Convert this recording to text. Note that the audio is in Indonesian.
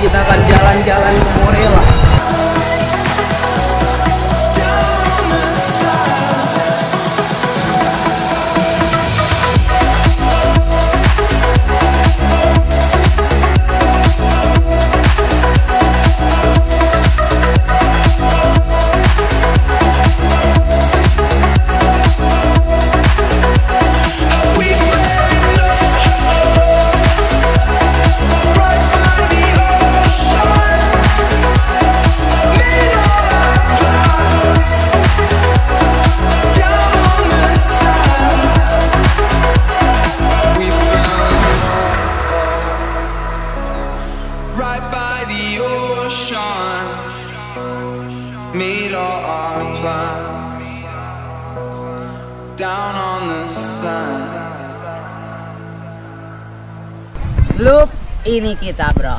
kita akan jalan-jalan ke Morella. Right by the ocean, made all our plans down on the sand. Look, ini kita bro.